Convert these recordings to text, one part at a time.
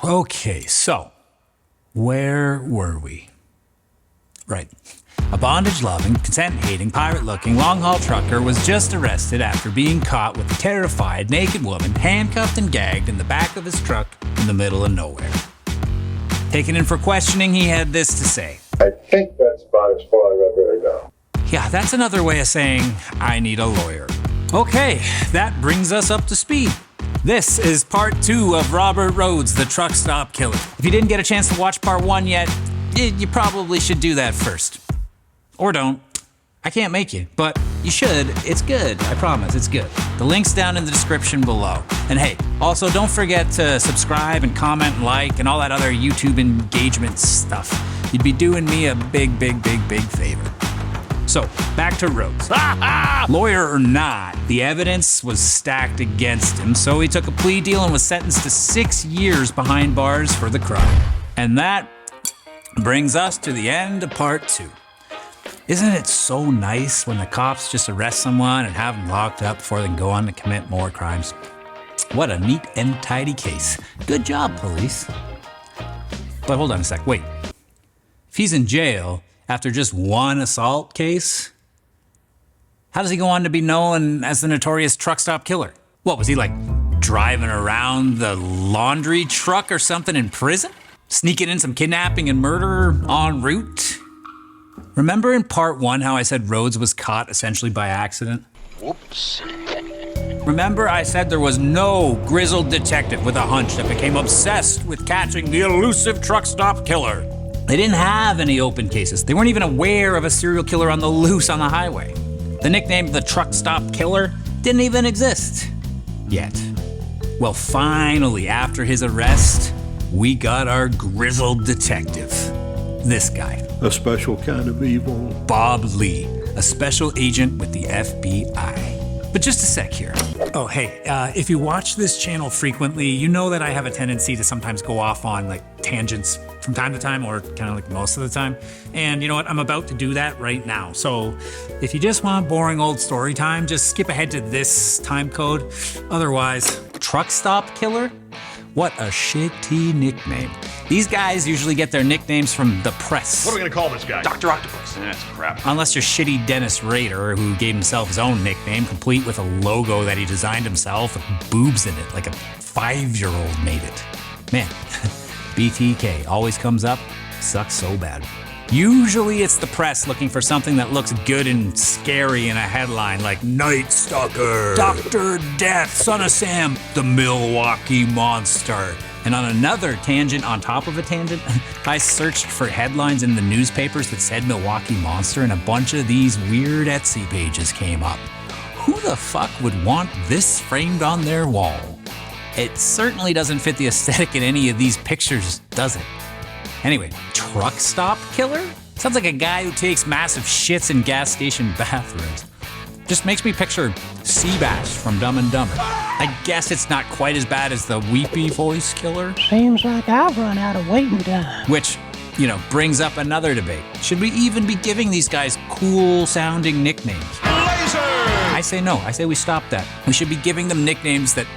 Okay, so where were we? Right. A bondage-loving, consent-hating, pirate-looking, long-haul trucker was just arrested after being caught with a terrified, naked woman handcuffed and gagged in the back of his truck in the middle of nowhere. Taken in for questioning, he had this to say. I think that's about as far as I've ever gone. Yeah, that's another way of saying, I need a lawyer. Okay, that brings us up to speed. This is part 2 of Robert Rhoades, the truck stop killer. If you didn't get a chance to watch part 1 yet, you probably should do that first. Or don't. I can't make you, but you should. It's good. I promise, it's good. The link's down in the description below. And hey, also don't forget to subscribe and comment and like and all that other YouTube engagement stuff. You'd be doing me a big, big, big, big favor. So, back to Rhoades. Lawyer or not, the evidence was stacked against him, so he took a plea deal and was sentenced to 6 years behind bars for the crime. And that brings us to the end of part 2. Isn't it so nice when the cops just arrest someone and have them locked up before they can go on to commit more crimes? What a neat and tidy case. Good job, police. But hold on a sec, wait. If he's in jail after just one assault case, how does he go on to be known as the notorious truck stop killer? What, was he like driving around the laundry truck or something in prison? Sneaking in some kidnapping and murder en route? Remember in part 1 how I said Rhoades was caught essentially by accident? Whoops. Remember I said there was no grizzled detective with a hunch that became obsessed with catching the elusive truck stop killer? They didn't have any open cases. They weren't even aware of a serial killer on the loose on the highway. The nickname the truck stop killer didn't even exist. Yet. Well, finally, after his arrest, we got our grizzled detective. This guy. A special kind of evil. Bob Lee, a special agent with the FBI. But just a sec here. Oh, hey, if you watch this channel frequently, you know that I have a tendency to sometimes go off on like tangents from time to time, or kind of like most of the time. And you know what? I'm about to do that right now. So if you just want boring old story time, just skip ahead to this time code. Otherwise, truck stop killer? What a shitty nickname. These guys usually get their nicknames from the press. What are we gonna call this guy? Dr. Octopus. That's crap. Unless you're shitty Dennis Rader, who gave himself his own nickname, complete with a logo that he designed himself with boobs in it, like a 5-year-old made it. Man, BTK always comes up, sucks so bad. Usually it's the press looking for something that looks good and scary in a headline like Night Stalker, Dr. Death, Son of Sam, the Milwaukee Monster. And on another tangent on top of a tangent, I searched for headlines in the newspapers that said Milwaukee Monster, and a bunch of these weird Etsy pages came up. Who the fuck would want this framed on their wall? It certainly doesn't fit the aesthetic in any of these pictures, does it? Anyway, truck stop killer? Sounds like a guy who takes massive shits in gas station bathrooms. Just makes me picture Seabass from Dumb and Dumber. I guess it's not quite as bad as the weepy voice killer. Seems like I've run out of waiting time. Which, you know, brings up another debate. Should we even be giving these guys cool sounding nicknames? Laser! I say no. I say we stop that. We should be giving them nicknames that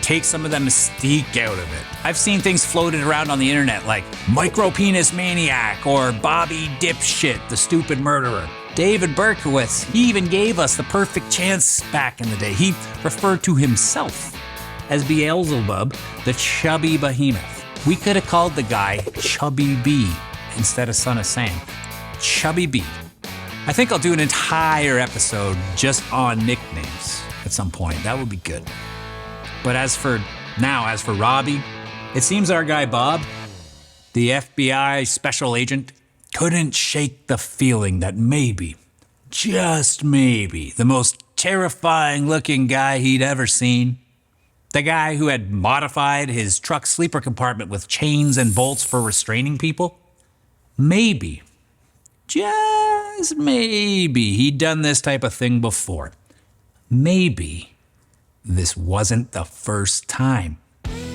take some of the mystique out of it. I've seen things floated around on the internet like Micro Penis Maniac or Bobby Dipshit, the stupid murderer. David Berkowitz, he even gave us the perfect chance back in the day. He referred to himself as Beelzebub, the chubby behemoth. We could have called the guy Chubby B instead of Son of Sam. Chubby B. I think I'll do an entire episode just on nicknames at some point. That would be good. But as for Robbie, it seems our guy Bob, the FBI special agent, couldn't shake the feeling that maybe, just maybe, the most terrifying looking guy he'd ever seen, the guy who had modified his truck sleeper compartment with chains and bolts for restraining people, maybe, just maybe, he'd done this type of thing before. Maybe this wasn't the first time.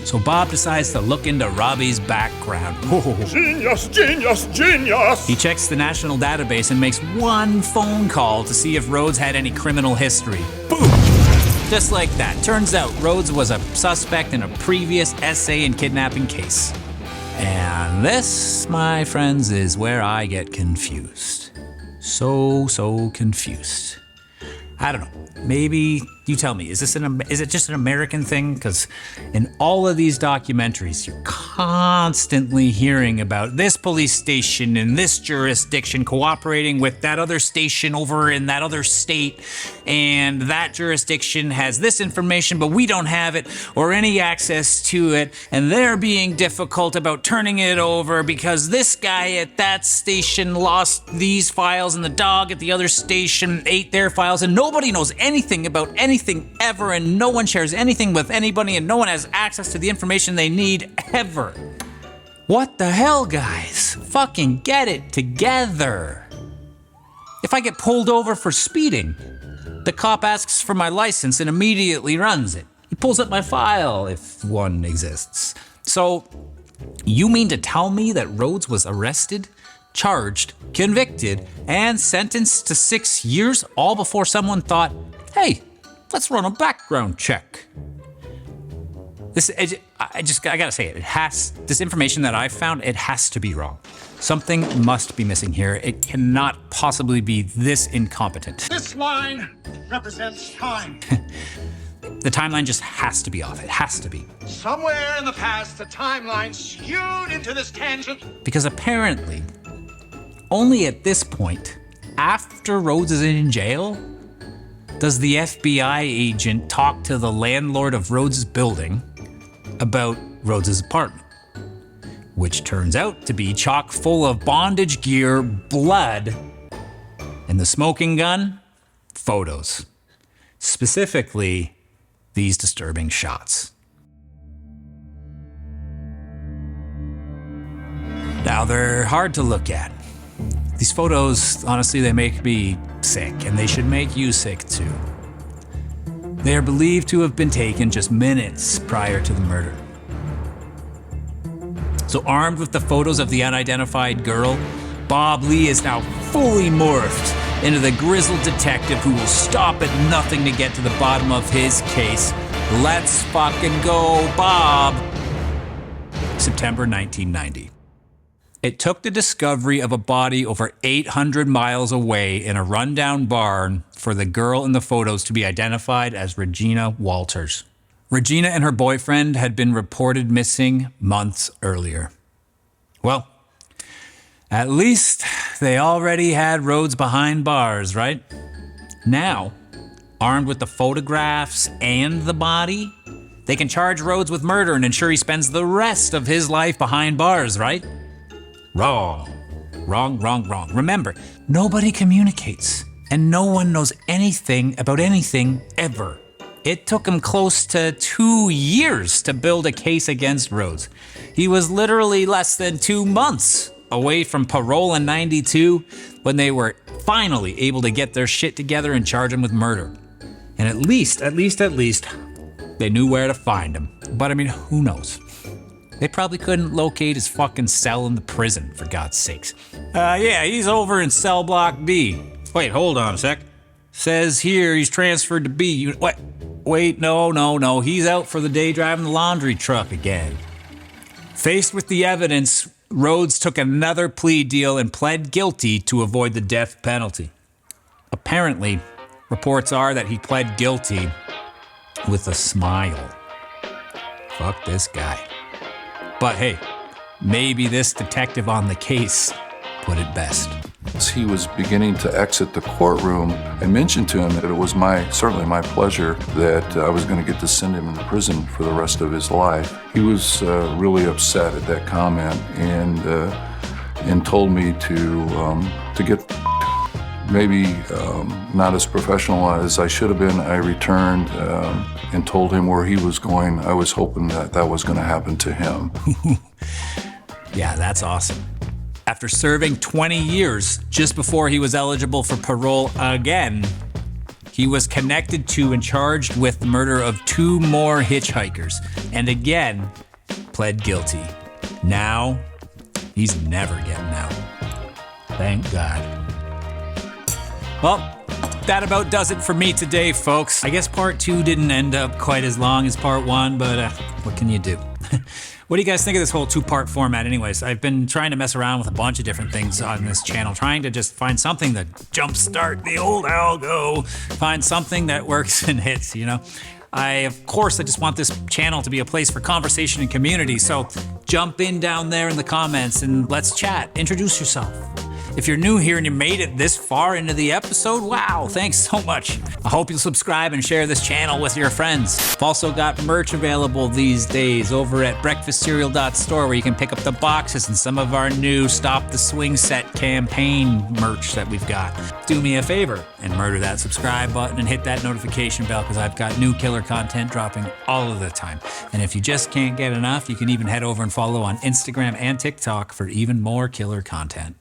So Bob decides to look into Robbie's background. Genius, genius, genius! He checks the national database and makes one phone call to see if Rhoades had any criminal history. Boom! just like that. Turns out Rhoades was a suspect in a previous essay and kidnapping case. And this, my friends, is where I get confused. So confused. I don't know. Maybe you tell me, is it just an American thing? Because in all of these documentaries, you're constantly hearing about this police station in this jurisdiction cooperating with that other station over in that other state, and that jurisdiction has this information, but we don't have it or any access to it, and they're being difficult about turning it over because this guy at that station lost these files and the dog at the other station ate their files, and nobody knows anything about anything ever, and no one shares anything with anybody, and no one has access to the information they need ever. What the hell, guys? Fucking get it together. If I get pulled over for speeding, the cop asks for my license and immediately runs it. He pulls up my file, if one exists. So, you mean to tell me that Rhoades was arrested, charged, convicted, and sentenced to 6 years all before someone thought, hey, let's run a background check? I gotta say it. This information that I found, it has to be wrong. Something must be missing here. It cannot possibly be this incompetent. This line represents time. The timeline just has to be off. It has to be. Somewhere in the past, the timeline skewed into this tangent. Because apparently, only at this point, after Rhoades is in jail, does the FBI agent talk to the landlord of Rhoades' building about Rhoades' apartment, which turns out to be chock full of bondage gear, blood, and the smoking gun, photos. Specifically, these disturbing shots. Now, they're hard to look at. These photos, honestly, they make me sick, and they should make you sick too. They are believed to have been taken just minutes prior to the murder. So armed with the photos of the unidentified girl, Bob Lee is now fully morphed into the grizzled detective who will stop at nothing to get to the bottom of his case. Let's fucking go, Bob! September 1990. It took the discovery of a body over 800 miles away in a rundown barn for the girl in the photos to be identified as Regina Walters. Regina and her boyfriend had been reported missing months earlier. Well, at least they already had Rhoades behind bars, right? Now, armed with the photographs and the body, they can charge Rhoades with murder and ensure he spends the rest of his life behind bars, right? Wrong. Remember, nobody communicates, and no one knows anything about anything ever. It took him close to 2 years to build a case against Rhoades. He was literally less than 2 months away from parole in '92 when they were finally able to get their shit together and charge him with murder. And at least, they knew where to find him. But I mean, who knows? They probably couldn't locate his fucking cell in the prison, for God's sakes. Yeah, he's over in cell block B. Wait, hold on a sec. Says here he's transferred to B. Wait, no. He's out for the day driving the laundry truck again. Faced with the evidence, Rhoades took another plea deal and pled guilty to avoid the death penalty. Apparently, reports are that he pled guilty with a smile. Fuck this guy. But hey, maybe this detective on the case put it best. As he was beginning to exit the courtroom, I mentioned to him that it was certainly my pleasure that I was going to get to send him to prison for the rest of his life. He was really upset at that comment and told me to get maybe not as professional as I should have been. I returned and told him where he was going. I was hoping that was going to happen to him. Yeah, that's awesome. After serving 20 years just before he was eligible for parole again, he was connected to and charged with the murder of 2 more hitchhikers, and again pled guilty. Now, he's never getting out. Thank God. Well, that about does it for me today, folks. I guess part 2 didn't end up quite as long as part 1, but what can you do? What do you guys think of this whole 2-part format anyways? I've been trying to mess around with a bunch of different things on this channel, trying to just find something to jumpstart the old algo, find something that works and hits, you know? I just want this channel to be a place for conversation and community, so jump in down there in the comments and let's chat. Introduce yourself. If you're new here and you made it this far into the episode, wow, thanks so much. I hope you'll subscribe and share this channel with your friends. I've also got merch available these days over at breakfastcereal.store, where you can pick up the boxes and some of our new Stop the Swing Set campaign merch that we've got. Do me a favor and murder that subscribe button and hit that notification bell, because I've got new killer content dropping all of the time. And if you just can't get enough, you can even head over and follow on Instagram and TikTok for even more killer content.